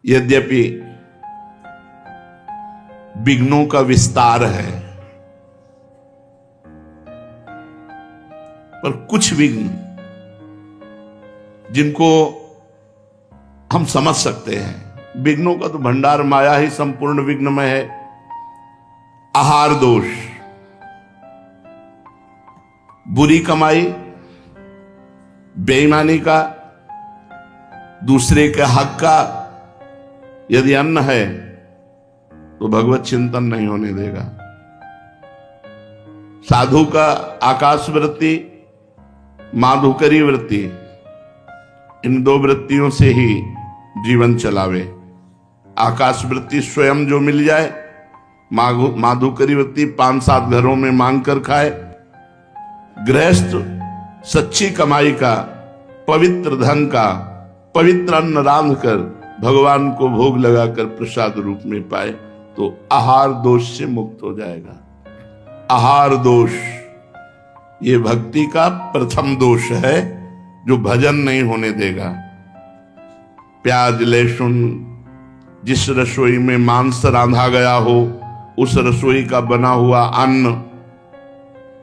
यद्यपि विघ्नों का विस्तार है, पर कुछ विघ्न जिनको हम समझ सकते हैं। विघ्नों का तो भंडार माया ही संपूर्ण विघ्न में है। आहार दोष, बुरी कमाई, बेईमानी का, दूसरे के हक का यदि अन्न है तो भगवत चिंतन नहीं होने देगा। साधु का आकाश वृत्ति, माधुकरी वृत्ति, इन दो वृत्तियों से ही जीवन चलावे। आकाश वृत्ति स्वयं जो मिल जाए, माधुकरी वृत्ति 5-7 घरों में मांग कर खाए। गृहस्थ सच्ची कमाई का, पवित्र धन का, पवित्र अन्न रांध कर भगवान को भोग लगाकर प्रसाद रूप में पाए तो आहार दोष से मुक्त हो जाएगा। आहार दोष ये भक्ति का प्रथम दोष है जो भजन नहीं होने देगा। प्याज लहसुन, जिस रसोई में मांस रांधा गया हो उस रसोई का बना हुआ अन्न,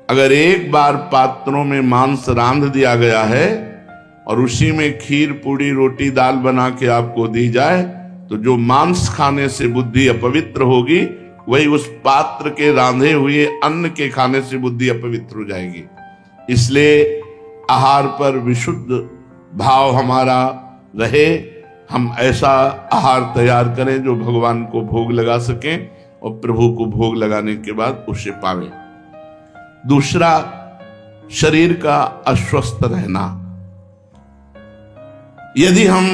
अगर एक बार पात्रों में मांस रांध दिया गया है और उसी में खीर पूड़ी रोटी दाल बना के आपको दी जाए तो जो मांस खाने से बुद्धि अपवित्र होगी वही उस पात्र के रांधे हुए अन्न के खाने से बुद्धि अपवित्र हो जाएगी। इसलिए आहार पर विशुद्ध भाव हमारा रहे। हम ऐसा आहार तैयार करें जो भगवान को भोग लगा सकें और प्रभु को भोग लगाने के बाद उसे पावे। दूसरा, शरीर का अस्वस्थ रहना। यदि हम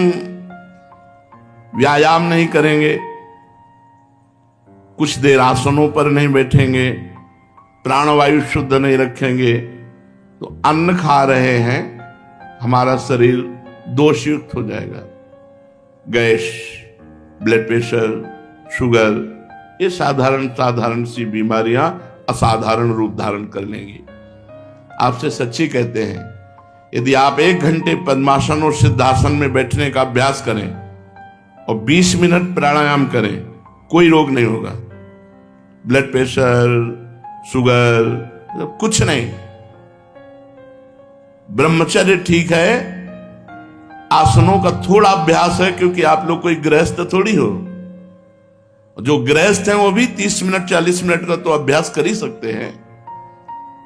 व्यायाम नहीं करेंगे, कुछ देर आसनों पर नहीं बैठेंगे, प्राणवायु शुद्ध नहीं रखेंगे तो अन्न खा रहे हैं, हमारा शरीर दोषयुक्त हो जाएगा। गैस, ब्लड प्रेशर, शुगर, ये साधारण सी बीमारियां असाधारण रूप धारण कर लेंगी। आपसे सच्ची कहते हैं, यदि आप 1 घंटे पद्मासन और सिद्धासन में बैठने का अभ्यास करें और 20 मिनट प्राणायाम करें, कोई रोग नहीं होगा। ब्लड प्रेशर, शुगर, कुछ नहीं। ब्रह्मचर्य ठीक है, आसनों का थोड़ा अभ्यास है, क्योंकि आप लोग कोई गृहस्थ थोड़ी हो। जो गृहस्थ हैं वो भी 30 मिनट 40 मिनट का तो अभ्यास कर ही सकते हैं।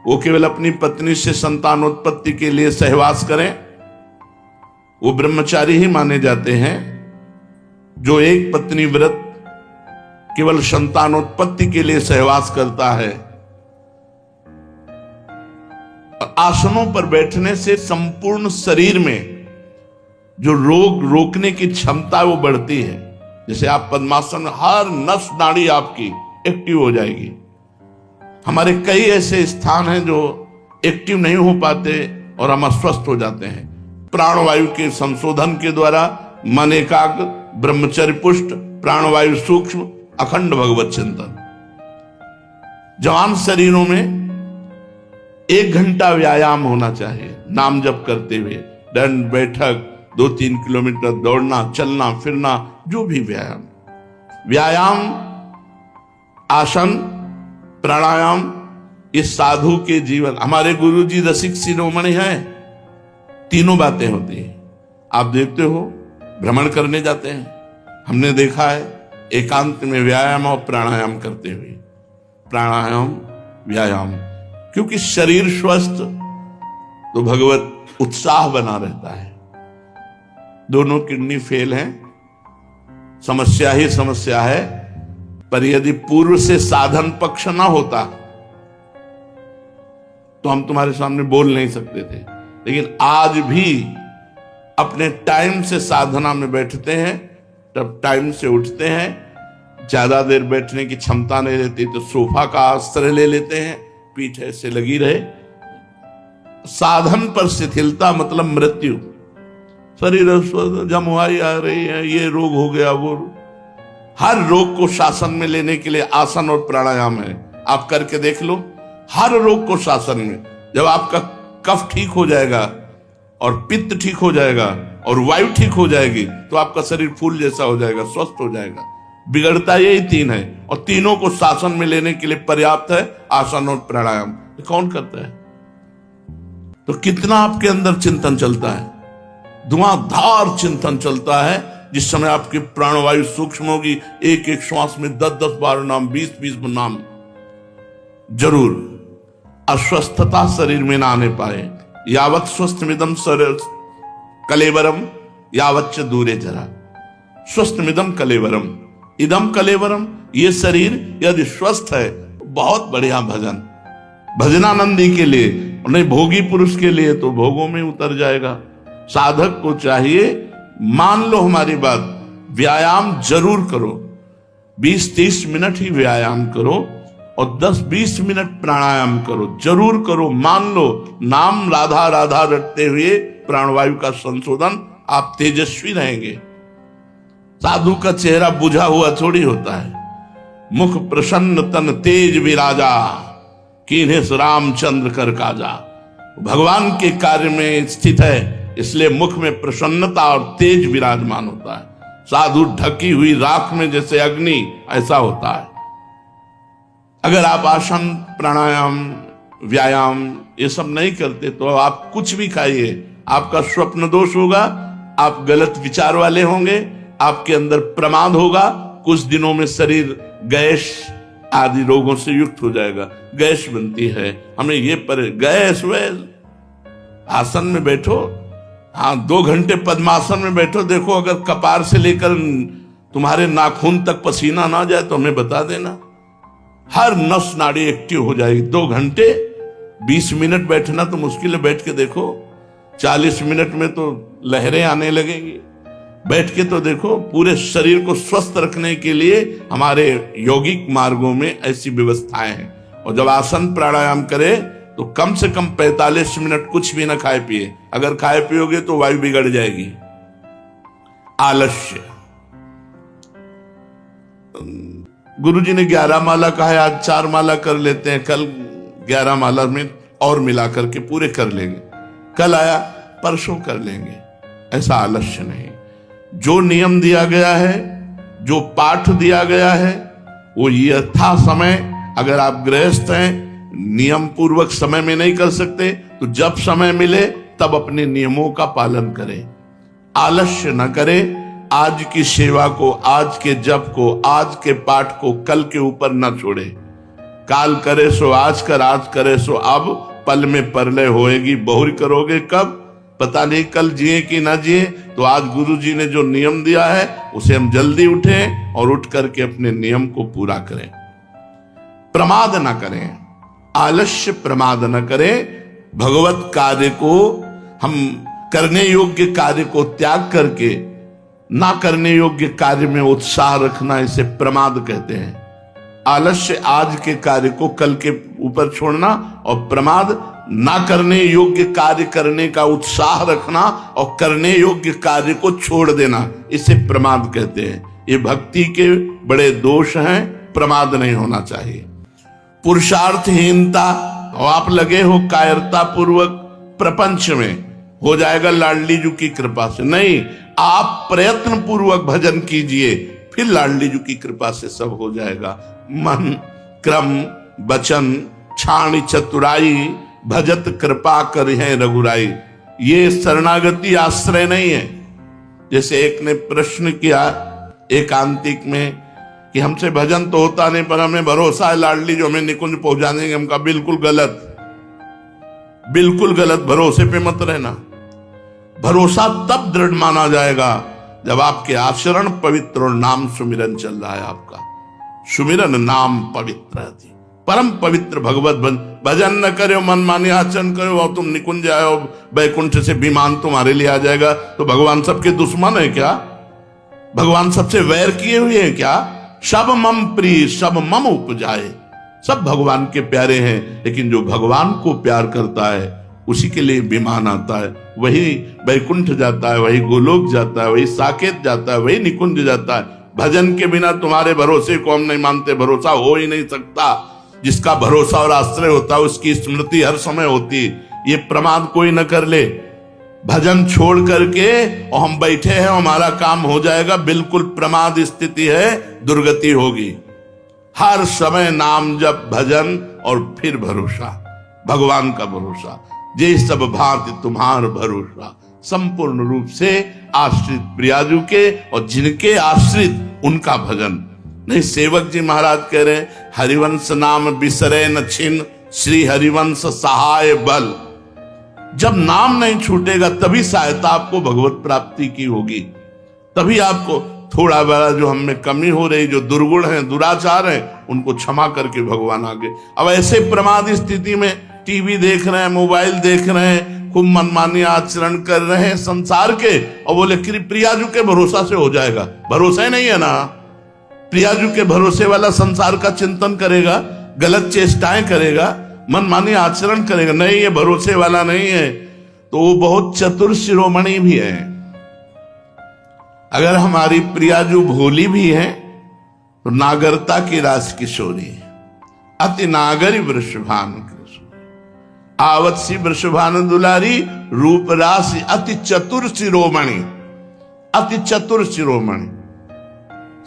वो केवल अपनी पत्नी से संतानोत्पत्ति के लिए सहवास करें, वो ब्रह्मचारी ही माने जाते हैं। जो एक पत्नी व्रत केवल संतानोत्पत्ति के लिए सहवास करता है। और आसनों पर बैठने से संपूर्ण शरीर में जो रोग रोकने की क्षमता है वो बढ़ती है। जैसे आप पद्मासन, हर नस नाड़ी आपकी एक्टिव हो जाएगी। हमारे कई ऐसे स्थान हैं जो एक्टिव नहीं हो पाते और हम अस्वस्थ हो जाते हैं। प्राणवायु के संशोधन के द्वारा मन एकाग्र, ब्रह्मचर्य पुष्ट, प्राणवायु सूक्ष्म, अखंड भगवत चिंतन। जवान शरीरों में 1 घंटा व्यायाम होना चाहिए, नाम जप करते हुए, दंड बैठक, 2-3 किलोमीटर दौड़ना, चलना फिरना, जो भी व्यायाम, आसन, प्राणायाम, इस साधु के जीवन। हमारे गुरु जी रसिक शिरोमणि हैं, तीनों बातें होती हैं। आप देखते हो, भ्रमण करने जाते हैं, हमने देखा है एकांत में व्यायाम और प्राणायाम करते हुए। प्राणायाम, व्यायाम, क्योंकि शरीर स्वस्थ तो भगवत उत्साह बना रहता है। दोनों किडनी फेल हैं, समस्या ही समस्या है। पर यदि पूर्व से साधन पक्ष ना होता तो हम तुम्हारे सामने बोल नहीं सकते थे। लेकिन आज भी अपने टाइम से साधना में बैठते हैं, तब टाइम से उठते हैं। ज्यादा देर बैठने की क्षमता नहीं रहती तो सोफा का आश्रय ले लेते हैं, पीठ ऐसे लगी रहे। साधन पर शिथिलता मतलब मृत्यु। शरीर जमुआई आ रही है, ये रोग हो गया, वो। हर रोग को शासन में लेने के लिए आसन और प्राणायाम है। आप करके देख लो, हर रोग को शासन में। जब आपका कफ ठीक हो जाएगा और पित्त ठीक हो जाएगा और वायु ठीक हो जाएगी तो आपका शरीर फूल जैसा हो जाएगा, स्वस्थ हो जाएगा। बिगड़ता यही तीन है और तीनों को शासन में लेने के लिए पर्याप्त है आसन और प्राणायाम। तो कौन करता है? तो कितना आपके अंदर चिंतन चलता है, धुआंधार चिंतन चलता है। जिस समय आपकी प्राणवायु सूक्ष्म होगी, एक एक श्वास में 10-10 बार नाम, 20-20 नाम। जरूर अस्वस्थता शरीर में ना आने पाए। यावत स्वस्थमिदम शरीर कलेवरम यावच्च दूरे जरा। स्वस्थमिदम कलेवरम, इदम कलेवरम। ये शरीर यदि स्वस्थ है बहुत बढ़िया भजन, भजनानंदी के लिए, नहीं भोगी पुरुष के लिए तो भोगों में उतर जाएगा। साधक को चाहिए, मान लो हमारी बात, व्यायाम जरूर करो, 20-30 मिनट ही व्यायाम करो और 10-20 मिनट प्राणायाम करो, जरूर करो। मान लो नाम राधा राधा रटते हुए प्राणवायु का संशोधन, आप तेजस्वी रहेंगे। साधु का चेहरा बुझा हुआ थोड़ी होता है। मुख प्रसन्न तन तेज विराजा, कीन्हे रामचंद्र कर काजा। भगवान के कार्य में स्थित है, इसलिए मुख में प्रसन्नता और तेज विराजमान होता है। साधु ढकी हुई राख में जैसे अग्नि, ऐसा होता है। अगर आप आसन, प्राणायाम, व्यायाम ये सब नहीं करते तो आप कुछ भी खाइए, आपका स्वप्न दोष होगा, आप गलत विचार वाले होंगे, आपके अंदर प्रमाद होगा। कुछ दिनों में शरीर गैस आदि रोगों से युक्त हो जाएगा। गैस बनती है, हमें ये पर गैस वैस। आसन में बैठो, हाँ 2 घंटे पद्मासन में बैठो, देखो अगर कपार से लेकर तुम्हारे नाखून तक पसीना ना जाए तो हमें बता देना। हर नस नाड़ी एक्टिव हो जाएगी। 2 घंटे 20 मिनट बैठना तो मुश्किल है, बैठ के देखो। 40 मिनट में तो लहरें आने लगेंगी। बैठ के तो देखो। पूरे शरीर को स्वस्थ रखने के लिए हमारे यौगिक मार्गों में ऐसी व्यवस्थाएं हैं। और जब आसन प्राणायाम करें तो कम से कम 45 मिनट कुछ भी ना खाए पिए। अगर खाए पियोगे तो वायु बिगड़ जाएगी। आलस्य, गुरुजी ने 11 माला कहा है, आज 4 माला कर लेते हैं, कल 11 माला में और मिला करके पूरे कर लेंगे। कल आया परसों कर लेंगे। ऐसा आलस्य नहीं। जो नियम दिया गया है, जो पाठ दिया गया है, वो यथा समय, अगर आप गृहस्थ हैं, नियम पूर्वक समय में नहीं कर सकते तो जब समय मिले तब अपने नियमों का पालन करें। आलस्य न करें। आज की सेवा को, आज के जप को, आज के पाठ को कल के ऊपर न छोड़े। काल करे सो आज कर, आज करे सो अब, पल में परलय होएगी बहुरी करोगे कब, पता नहीं कल जिए कि ना जिए। तो आज गुरु जी ने जो नियम दिया है उसे हम जल्दी उठें और उठ करके अपने नियम को पूरा करें। प्रमाद ना करें, आलस्य प्रमाद न करें। भगवत कार्य को, हम करने योग्य कार्य को त्याग करके ना करने योग्य कार्य में उत्साह रखना, इसे प्रमाद कहते हैं। आलस्य आज के कार्य को कल के ऊपर छोड़ना, और प्रमाद ना करने योग्य कार्य करने का उत्साह रखना और करने योग्य कार्य को छोड़ देना, इसे प्रमाद कहते हैं। ये भक्ति के बड़े दोष हैं, प्रमाद नहीं होना चाहिए। पुरुषार्थहीनता, और आप लगे हो कायरता पूर्वक प्रपंच में, हो जाएगा लाडली जी की कृपा से। नहीं, आप प्रयत्न पूर्वक भजन कीजिए, फिर लाडली जी की कृपा से सब हो जाएगा। मन, क्रम, वचन, छाणी चतुराई, भजत कृपा कर है रघुराई। ये शरणागति आश्रय नहीं है। जैसे एक ने प्रश्न किया एकांतिक में कि हमसे भजन तो होता नहीं पर हमें भरोसा है लाडली जो हमें निकुंज पहुंचा देंगे। हम कहा बिल्कुल गलत, बिल्कुल गलत। भरोसे पे मत रहना। भरोसा तब दृढ़ माना जाएगा जब आपके आचरण पवित्र और नाम सुमिरन चल रहा है। आपका सुमिरन नाम पवित्र है, परम पवित्र भगवत भजन न करो, मनमानी आचरण करो और तुम निकुंज आओ, बैकुंठ से विमान तुम्हारे लिए आ जाएगा। तो भगवान सबके दुश्मन है क्या? भगवान सबसे वैर किए हुए हैं क्या? सब मम प्रिय सब मम उपजाए। सब भगवान के प्यारे हैं, लेकिन जो भगवान को प्यार करता है उसी के लिए विमान आता है। वही बैकुंठ जाता है, वही गोलोक जाता है, वही साकेत जाता है, वही निकुंज जाता है। भजन के बिना तुम्हारे भरोसे को हम नहीं मानते, भरोसा हो ही नहीं सकता। जिसका भरोसा और आश्रय होता है उसकी स्मृति हर समय होती। ये प्रमाद कोई न कर ले। भजन छोड़ करके और हम बैठे हैं हमारा काम हो जाएगा, बिल्कुल प्रमाद स्थिति है, दुर्गति होगी। हर समय नाम जप, भजन और फिर भरोसा, भगवान का भरोसा। जे सब भांति तुम्हार भरोसा, संपूर्ण रूप से आश्रित प्रियाजू के और जिनके आश्रित उनका भजन। नहीं, सेवक जी महाराज कह रहे हरिवंश नाम बिसरे न छिन, श्री हरिवंश सहाय बल। जब नाम नहीं छूटेगा तभी सहायता आपको भगवत प्राप्ति की होगी। तभी आपको थोड़ा बड़ा जो हम में कमी हो रही, जो दुर्गुण है, दुराचार है, उनको क्षमा करके भगवान आगे। अब ऐसे प्रमाद स्थिति में टीवी देख रहे हैं, मोबाइल देख रहे हैं, खूब मनमानी आचरण कर रहे हैं संसार के, और बोले प्रियाजू के भरोसा से हो जाएगा। भरोसा ही नहीं है ना। प्रियाजू के भरोसे वाला संसार का चिंतन करेगा, गलत चेष्टाएं करेगा, मनमानी आचरण करेगा, नहीं ये भरोसे वाला नहीं है, तो वो बहुत चतुर शिरोमणि भी है। अगर हमारी प्रियाजू भोली भी है तो नागरता की रास किशोरी, अति नागरी वृषभान आवत सी वृषभान दुलारी, रूप राशि अति चतुर शिरोमणि, अति चतुर शिरोमणि।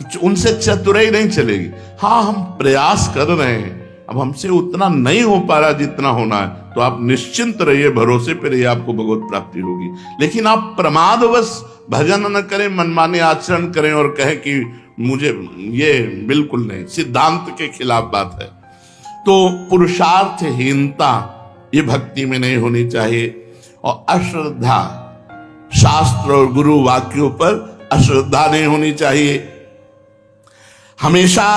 तो उनसे चतुराई नहीं चलेगी। हाँ, हम प्रयास कर रहे हैं, अब हमसे उतना नहीं हो पा रहा जितना होना है, तो आप निश्चिंत रहिए, भरोसे पे रहिए, आपको भगवत प्राप्ति होगी। लेकिन आप प्रमादवश भजन न करें, मनमाने आचरण करें और कहें कि मुझे, ये बिल्कुल नहीं, सिद्धांत के खिलाफ बात है। तो पुरुषार्थहीनता ये भक्ति में नहीं होनी चाहिए। और अश्रद्धा, शास्त्र और गुरु वाक्यों पर अश्रद्धा नहीं होनी चाहिए। हमेशा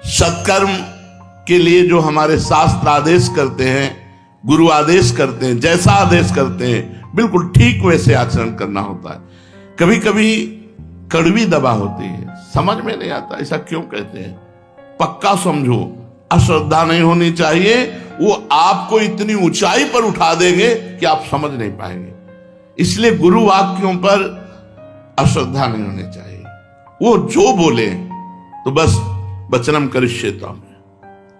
सत्कर्म के लिए जो हमारे शास्त्र आदेश करते हैं, गुरु आदेश करते हैं, जैसा आदेश करते हैं बिल्कुल ठीक वैसे आचरण करना होता है। कभी कभी कड़वी दवा होती है, समझ में नहीं आता ऐसा क्यों कहते हैं। पक्का समझो, अश्रद्धा नहीं होनी चाहिए। वो आपको इतनी ऊंचाई पर उठा देंगे कि आप समझ नहीं पाएंगे। इसलिए गुरु वाक्यों पर अश्रद्धा नहीं होनी चाहिए। वो जो बोले तो बस वचनम करिष्येताम,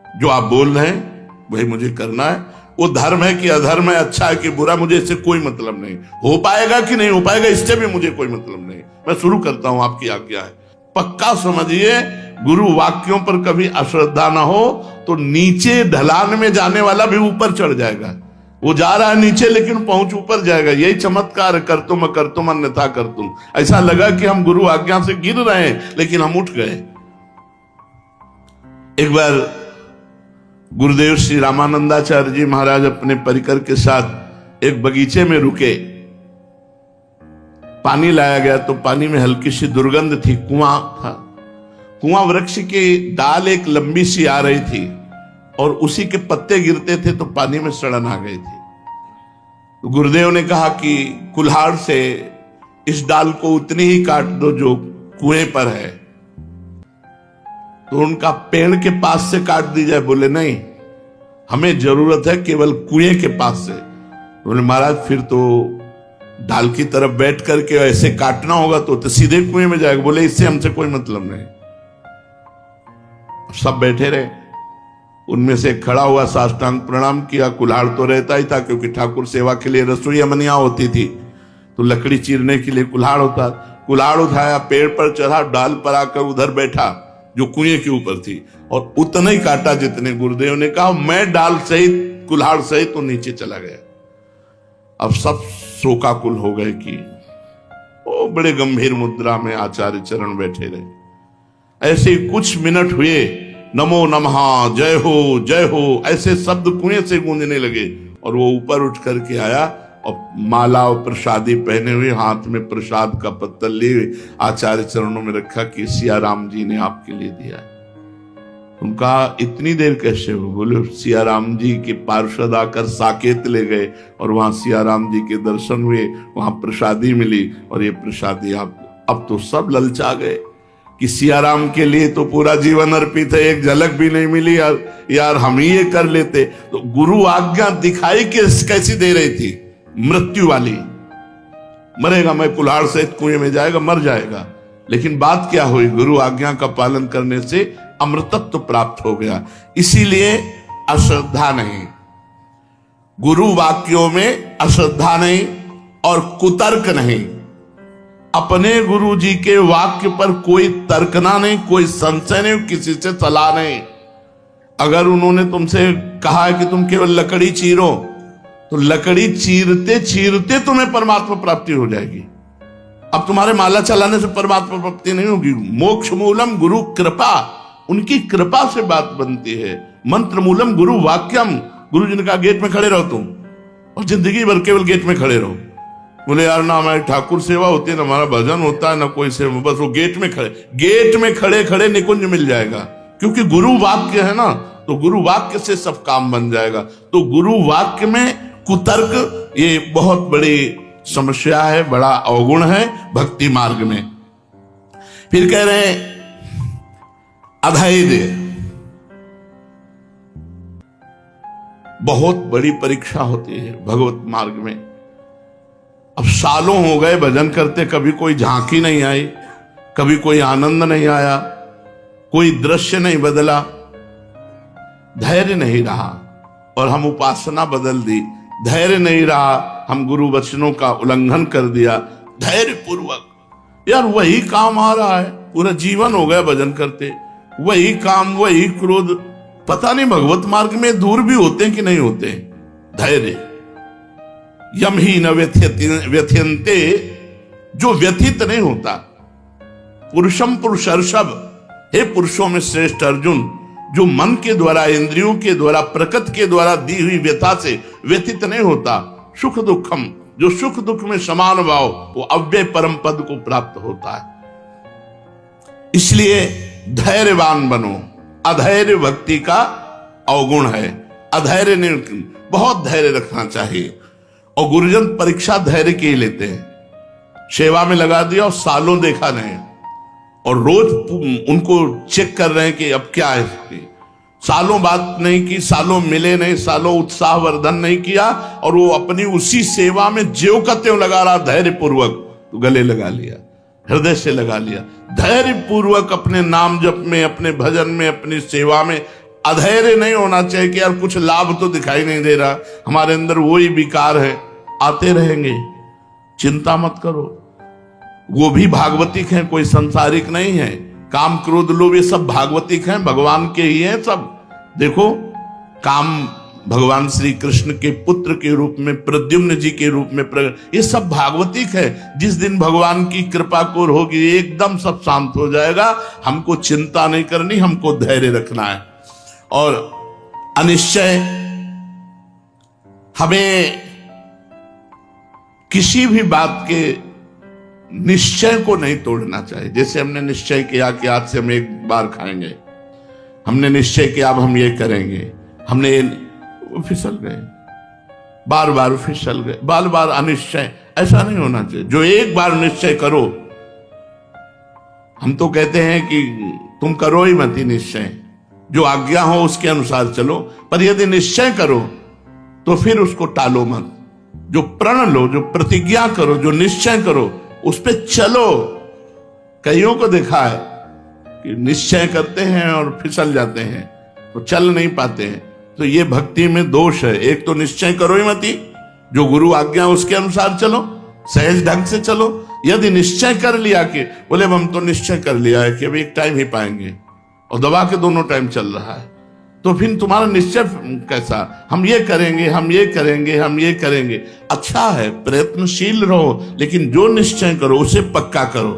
जो आप बोल रहे हैं वही मुझे करना है। वो धर्म है कि अधर्म है, अच्छा है कि बुरा, मुझे इससे कोई मतलब नहीं। हो पाएगा कि नहीं हो पाएगा इससे भी मुझे कोई मतलब नहीं। मैं शुरू करता हूं, आपकी आज्ञा है। पक्का समझिए, गुरु वाक्यों पर कभी अश्रद्धा ना हो तो नीचे ढलान में जाने वाला भी ऊपर चढ़ जाएगा। वो जा रहा है नीचे लेकिन पहुंच ऊपर जाएगा। यही चमत्कार है, कर तुम अन्यथा कर तुम। ऐसा लगा कि हम गुरु आज्ञा से गिर रहे हैं लेकिन हम उठ गए। एक बार गुरुदेव श्री रामानंदाचार्य जी महाराज अपने परिकर के साथ एक बगीचे में रुके। पानी लाया गया तो पानी में हल्की सी दुर्गंध थी। कुआं था, कुआं वृक्ष की डाल एक लंबी सी आ रही थी और उसी के पत्ते गिरते थे तो पानी में सड़न आ गई थी। तो गुरुदेव ने कहा कि कुल्हाड़ से इस डाल को उतनी ही काट दो जो कुएं पर है। तो उनका पेड़ के पास से काट दी जाए, बोले नहीं, हमें जरूरत है केवल कुएं के पास से। बोले महाराज फिर तो डाल की तरफ बैठ करके ऐसे काटना होगा तो सीधे कुएं में जाएगा। बोले इससे हमसे कोई मतलब नहीं। सब बैठे रहे। उनमें से खड़ा हुआ, साष्टांग प्रणाम किया। कुल्हाड़ तो रहता ही था क्योंकि ठाकुर सेवा के लिए रसोई अमनिया होती थी, तो लकड़ी चीरने के लिए कुल्हाड़ होता। कुल्हाड़ उठाया, पेड़ पर चढ़ा, डाल पर आकर उधर बैठा जो कुएं के ऊपर थी और उतना ही काटा जितने गुरुदेव ने कहा। मैं डाल सहित, कुल्हाड़ सहित तो नीचे चला गया। अब सब शोकाकुल हो गए कि ओ, बड़े गंभीर मुद्रा में आचार्य चरण बैठे रहे। ऐसे कुछ मिनट हुए, नमो नमः, जय हो ऐसे शब्द कुएं से गूंजने लगे और वो ऊपर उठ करके आया और माला और प्रसादी पहने हुए, हाथ में प्रसाद का पत्तल लिए आचार्य चरणों में रखा कि सिया राम जी ने आपके लिए दिया है। उनका इतनी देर कैसे हो? बोले सिया राम जी के पार्षद आकर साकेत ले गए और वहां सिया राम जी के दर्शन हुए, वहां प्रसादी मिली और ये प्रसादी आप। अब तो सब ललचा गए कि सिया राम के लिए तो पूरा जीवन अर्पित है, एक झलक भी नहीं मिली यार हम ही ये कर लेते। तो गुरु आज्ञा दिखाई कैसी दे रही थी? मृत्यु वाली। मरेगा, मैं कुल्हाड़ से कुएं में जाएगा, मर जाएगा। लेकिन बात क्या हुई? गुरु आज्ञा का पालन करने से अमृतत्व प्राप्त हो गया। इसीलिए अश्रद्धा नहीं, गुरु वाक्यों में अश्रद्धा नहीं, और कुतर्क नहीं। अपने गुरु जी के वाक्य पर कोई तर्कना नहीं, कोई संशय नहीं, किसी से सलाह नहीं। अगर उन्होंने तुमसे कहा है कि तुम केवल लकड़ी चीरो, तो लकड़ी चीरते चीरते तुम्हें परमात्मा प्राप्ति हो जाएगी। अब तुम्हारे माला चलाने से परमात्मा प्राप्ति नहीं होगी। मोक्ष मूलम गुरु कृपा, उनकी कृपा से बात बनती है। मंत्र मूलम गुरु वाक्यम, गुरु जी ने कहा गेट में खड़े रहो तुम, और जिंदगी भर केवल गेट में खड़े रहो। बोले यार ना हमारी ठाकुर सेवा होती है, ना हमारा भजन होता है, ना कोई सेवा, बस वो गेट में खड़े खड़े निकुंज मिल जाएगा। क्योंकि गुरु वाक्य है ना, तो गुरु वाक्य से सब काम बन जाएगा। तो गुरु वाक्य में कुतर्क ये बहुत बड़ी समस्या है, बड़ा अवगुण है भक्ति मार्ग में। फिर कह रहे हैं अधैर्य, बहुत बड़ी परीक्षा होती है भगवत मार्ग में। अब सालों हो गए भजन करते, कभी कोई झांकी नहीं आई, कभी कोई आनंद नहीं आया, कोई दृश्य नहीं बदला, धैर्य नहीं रहा, और हम उपासना बदल दी। धैर्य नहीं रहा, हम गुरु वचनों का उल्लंघन कर दिया। धैर्य पूर्वक यार वही काम आ रहा है, पूरा जीवन हो गया भजन करते, वही काम, वही क्रोध। पता नहीं भगवत मार्ग में दूर भी होते हैं कि नहीं होते। धैर्य यम ही न व्यथ्यन्ते, जो व्यथित नहीं होता। पुरुषम पुरुषर्षभ, हे पुरुषों में श्रेष्ठ अर्जुन, जो मन के द्वारा, इंद्रियों के द्वारा, प्रकृति के द्वारा दी हुई व्यथा से व्यथित नहीं होता। सुख दुखम, जो सुख दुख में समान भाव, वो अव्यय परम पद को प्राप्त होता है। इसलिए धैर्यवान बनो। अधैर्य भक्ति का अवगुण है। अधैर्य नहीं, बहुत धैर्य रखना चाहिए। और गुरुजन परीक्षा धैर्य की लेते हैं। सेवा में लगा दिया और सालों देखा नहीं, और रोज उनको चेक कर रहे हैं कि अब क्या है। सालों बात नहीं की, सालों मिले नहीं, सालों उत्साह वर्धन नहीं किया, और वो अपनी उसी सेवा में ज्यों का त्यों लगा रहा धैर्य पूर्वक, तो गले लगा लिया, हृदय से लगा लिया। धैर्य पूर्वक अपने नाम जप में, अपने भजन में, अपनी सेवा में अधैर्य नहीं होना चाहिए कि यार कुछ लाभ तो दिखाई नहीं दे रहा, हमारे अंदर वही विकार है, आते रहेंगे, चिंता मत करो। वो भी भागवतिक हैं, कोई संसारिक नहीं है। काम क्रोध लोभ ये सब भागवतिक हैं, भगवान के ही हैं सब। देखो काम भगवान श्री कृष्ण के पुत्र के रूप में, प्रद्युम्न जी के रूप में प्रकट, ये सब भागवतिक है। जिस दिन भगवान की कृपा को होगी एकदम सब शांत हो जाएगा। हमको चिंता नहीं करनी, हमको धैर्य रखना है। और अनिश्चय, हमें किसी भी बात के निश्चय को नहीं तोड़ना चाहिए। जैसे हमने निश्चय किया कि आज से हम एक बार खाएंगे, हमने निश्चय किया अब हम ये करेंगे, हमने फिसल गए, बार बार फिसल गए, बार बार अनिश्चय। ऐसा नहीं होना चाहिए। जो एक बार निश्चय करो, हम तो कहते हैं कि तुम करो ही मत निश्चय, जो आज्ञा हो उसके अनुसार चलो, पर यदि निश्चय करो तो फिर उसको टालो मत। जो प्रण लो, जो प्रतिज्ञा करो, जो निश्चय करो, उस पे चलो। कईयों को देखा है कि निश्चय करते हैं और फिसल जाते हैं, तो चल नहीं पाते हैं। तो ये भक्ति में दोष है। एक तो निश्चय करो ही मती, जो गुरु आज्ञा उसके अनुसार चलो, सहज ढंग से चलो। यदि निश्चय कर लिया कि बोले हम तो निश्चय कर लिया है कि अभी एक टाइम ही पाएंगे, और दबा के दोनों टाइम चल रहा है, तो फिर तुम्हारा निश्चय कैसा, हम ये करेंगे, हम ये करेंगे, हम ये करेंगे। अच्छा है, प्रयत्नशील रहो, लेकिन जो निश्चय करो उसे पक्का करो।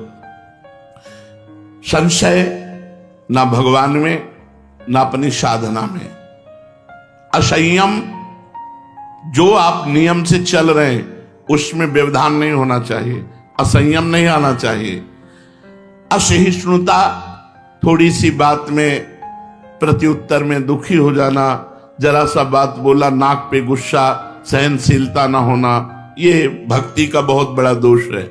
संशय ना भगवान में, ना अपनी साधना में। असंयम, जो आप नियम से चल रहे हैं उसमें व्यवधान नहीं होना चाहिए, असंयम नहीं आना चाहिए। असहिष्णुता, थोड़ी सी बात में प्रत्युत्तर में दुखी हो जाना, जरा सा बात बोला नाक पे गुस्सा, सहनशीलता ना होना, ये भक्ति का बहुत बड़ा दोष है।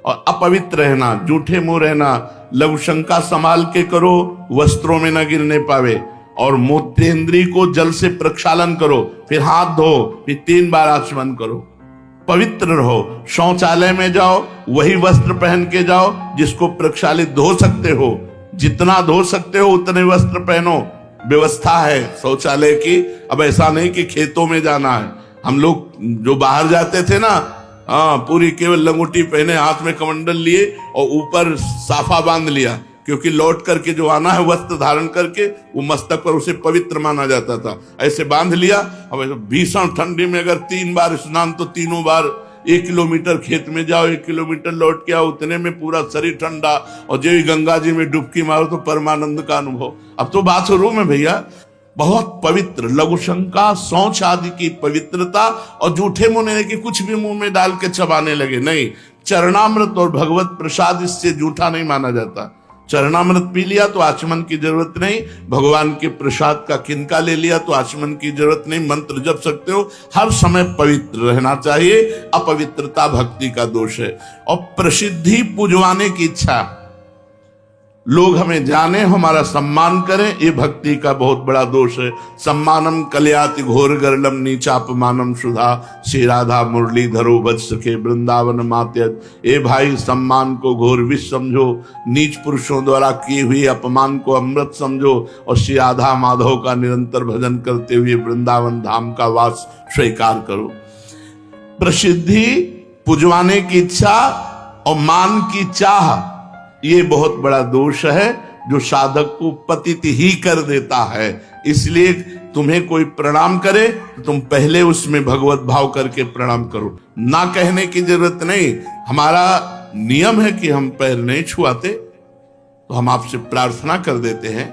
और अपवित्र रहना, झूठे मुंह रहना, लघुशंका संभाल के करो, वस्त्रों में न गिरने पावे। और मूत्रेंद्री को जल से प्रक्षालन करो, फिर हाथ धो, फिर 3 बार आचमन करो। पवित्र रहो। शौचालय में जाओ, वही वस्त्र पहन के जाओ जिसको प्रक्षालित धो सकते हो, जितना धो सकते हो उतने वस्त्र पहनो। व्यवस्था है शौचालय की। अब ऐसा नहीं कि खेतों में जाना है। हम लोग जो बाहर जाते थे ना, हाँ, पूरी केवल लंगोटी पहने, हाथ में कमंडल लिए और ऊपर साफा बांध लिया, क्योंकि लौट करके जो आना है वस्त्र धारण करके वो मस्तक पर उसे पवित्र माना जाता था। ऐसे बांध लिया। अब भीषण ठंडी में अगर 3 बार स्नान तो तीनों बार 1 किलोमीटर खेत में जाओ, 1 किलोमीटर लौट के आओ, उतने में पूरा शरीर ठंडा, और जो गंगा जी में डुबकी मारो तो परमानंद का अनुभव। अब तो बात हो रूम है भैया, बहुत पवित्र, लघु शंका, शौच आदि की पवित्रता, और झूठे मुंह कि कुछ भी मुंह में डाल के चबाने लगे, नहीं। चरणामृत और भगवत प्रसाद इससे झूठा नहीं माना जाता। चरणामृत पी लिया तो आचमन की जरूरत नहीं, भगवान के प्रसाद का किनका ले लिया तो आचमन की जरूरत नहीं, मंत्र जप सकते हो। हर समय पवित्र रहना चाहिए, अपवित्रता भक्ति का दोष है। और प्रसिद्धि पुजवाने की इच्छा, लोग हमें जाने, हमारा सम्मान करें, ये भक्ति का बहुत बड़ा दोष है। सम्मानम कल्याति घोर गर्लम नीचापमानम सुधा, श्री राधा मुरली धरो बज सके वृंदावन मात्यज। ए भाई, सम्मान को घोर विष समझो, नीच पुरुषों द्वारा किए हुए अपमान को अमृत समझो, और श्री राधा माधव का निरंतर भजन करते हुए वृंदावन धाम का वास स्वीकार करो। प्रसिद्धि, पुजवाने की इच्छा और मान की चाह, ये बहुत बड़ा दोष है जो साधक को पतित ही कर देता है। इसलिए तुम्हें कोई प्रणाम करे तो तुम पहले उसमें भगवत भाव करके प्रणाम करो, ना कहने की जरूरत नहीं। हमारा नियम है कि हम पैर नहीं छुआते, तो हम आपसे प्रार्थना कर देते हैं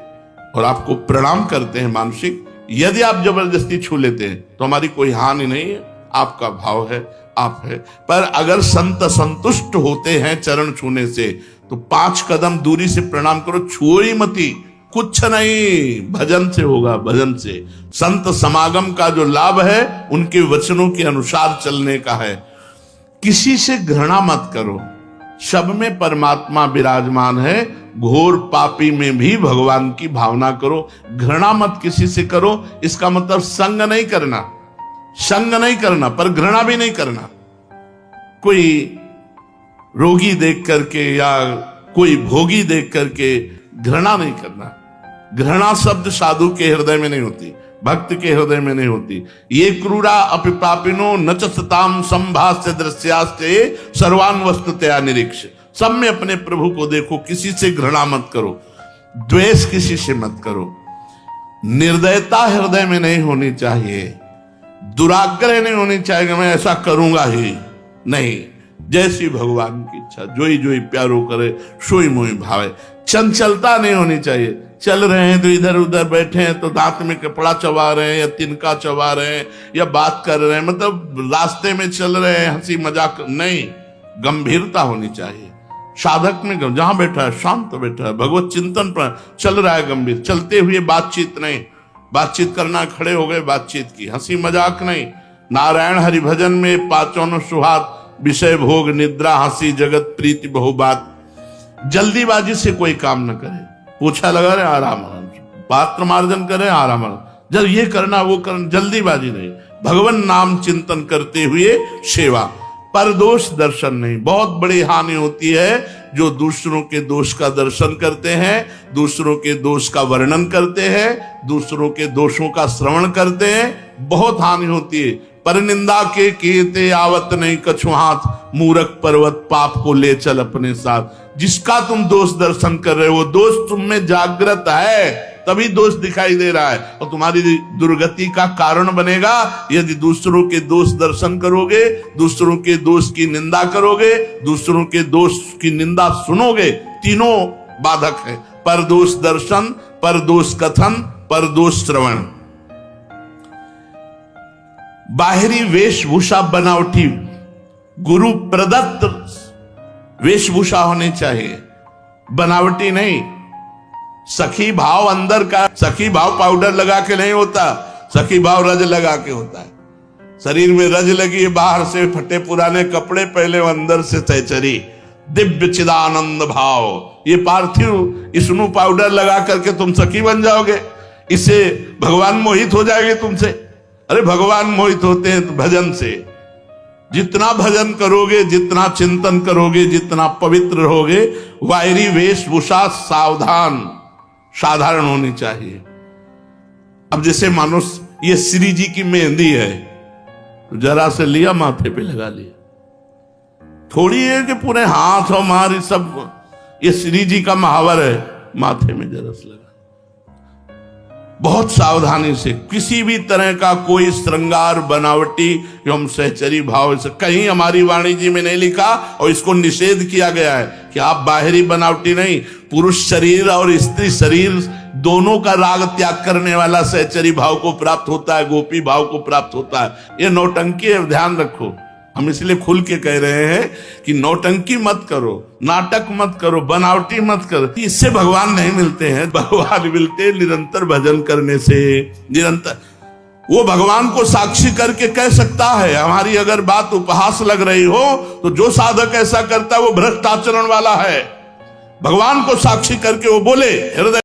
और आपको प्रणाम करते हैं मानसिक। यदि आप जबरदस्ती छू लेते हैं तो हमारी कोई हानि नहीं है, आपका भाव है, आप है। पर अगर संत संतुष्ट होते हैं चरण छूने से तो 5 कदम दूरी से प्रणाम करो, छुओ ही मती, कुछ नहीं, भजन से होगा, भजन से। संत समागम का जो लाभ है उनके वचनों के अनुसार चलने का है। किसी से घृणा मत करो, सब में परमात्मा विराजमान है, घोर पापी में भी भगवान की भावना करो। घृणा मत किसी से करो, इसका मतलब संग नहीं करना, संग नहीं करना पर घृणा भी नहीं करना। कोई रोगी देख करके या कोई भोगी देख करके घृणा नहीं करना। घृणा शब्द साधु के हृदय में नहीं होती, भक्त के हृदय में नहीं होती। ये क्रूरा अपिपापिनो न च सताम संभाष्य दृश्यास्ते सर्वान वस्तुतया निरीक्ष। सब में अपने प्रभु को देखो, किसी से घृणा मत करो, द्वेष किसी से मत करो। निर्दयता हृदय में नहीं होनी चाहिए, दुराग्रह नहीं होनी चाहिए, मैं ऐसा करूंगा ही नहीं। जैसी भगवान की इच्छा, जोई जोई प्यारो करे सोई मोई भावे। चंचलता नहीं होनी चाहिए। चल रहे हैं तो इधर उधर बैठे हैं तो दांत में कपड़ा चबा रहे हैं या तिनका चबा रहे हैं या बात कर रहे हैं, मतलब रास्ते में चल रहे हैं, हंसी मजाक नहीं, गंभीरता होनी चाहिए। साधक में जहां बैठा है शांत बैठा है, भगवत चिंतन पर चल रहा है गंभीर, चलते हुए बातचीत नहीं। बातचीत करना, खड़े हो गए बातचीत की, हंसी मजाक नहीं। नारायण हरि भजन में 5 सुहाग, विषय भोग निद्रा हंसी जगत प्रीति बहुबात। जल्दीबाजी से कोई काम न करे, पूछा लगा रहे आराम आराम से, पात्र मार्जन करे आराम आराम, जब ये करना वो करना, जल्दीबाजी नहीं। भगवान नाम चिंतन करते हुए सेवा, पर दोष दर्शन नहीं। बहुत बड़ी हानि होती है जो दूसरों के दोष का दर्शन करते हैं, दूसरों के दोष का वर्णन करते हैं, दूसरों के दोषों का श्रवण करते हैं, बहुत हानि होती है। पर निंदा के कीते आवत नहीं कछु हाथ, मूरख पर्वत पाप को ले चल अपने साथ। जिसका तुम दोष दर्शन कर रहे हो, दोष तुम में जागृत है, तभी दोष दिखाई दे रहा है और तुम्हारी दुर्गति का कारण बनेगा। यदि दूसरों के दोष दर्शन करोगे, दूसरों के दोष की निंदा करोगे, दूसरों के दोष की निंदा सुनोगे, तीनों बाधक है। पर दोष दर्शन, पर दोष कथन, पर दोष श्रवण। बाहरी वेशभूषा बनावटी, गुरु प्रदत्त वेशभूषा होनी चाहिए, बनावटी नहीं। सखी भाव अंदर का, सखी भाव पाउडर लगा के नहीं होता, सखी भाव रज लगा के होता है। शरीर में रज लगी, बाहर से फटे पुराने कपड़े पहले, अंदर से तैचरी दिव्य चिदानंद भाव। ये पार्थिव स्नो पाउडर लगा करके तुम सखी बन जाओगे, इससे भगवान मोहित हो जाएंगे तुमसे। अरे भगवान मोहित होते हैं तो भजन से। जितना भजन करोगे, जितना चिंतन करोगे, जितना पवित्र रहोगे, बाहरी वेशभूषा सावधान साधारण होनी चाहिए। अब जैसे मानो ये श्री जी की मेहंदी है, तो जरा से लिया माथे पे लगा लिया, थोड़ी है कि पूरे हाथ और मारी सब। ये श्री जी का महावर है, माथे में जरस लगा। बहुत सावधानी से किसी भी तरह का कोई श्रृंगार बनावटी एवं सहचरी भाव से कहीं हमारी वाणी जी में नहीं लिखा, और इसको निषेध किया गया है कि आप बाहरी बनावटी नहीं, पुरुष शरीर और स्त्री शरीर दोनों का राग त्याग करने वाला सहचरी भाव को प्राप्त होता है, गोपी भाव को प्राप्त होता है। ये नौटंकी है, ध्यान रखो। हम इसलिए खुल के कह रहे हैं कि नौटंकी मत करो, नाटक मत करो, बनावटी मत करो। इससे भगवान नहीं मिलते हैं। भगवान मिलते निरंतर भजन करने से। निरंतर वो भगवान को साक्षी करके कह सकता है। हमारी अगर बात उपहास लग रही हो तो जो साधक ऐसा करता है वो भ्रष्ट आचरण वाला है। भगवान को साक्षी करके वो बोले हृदय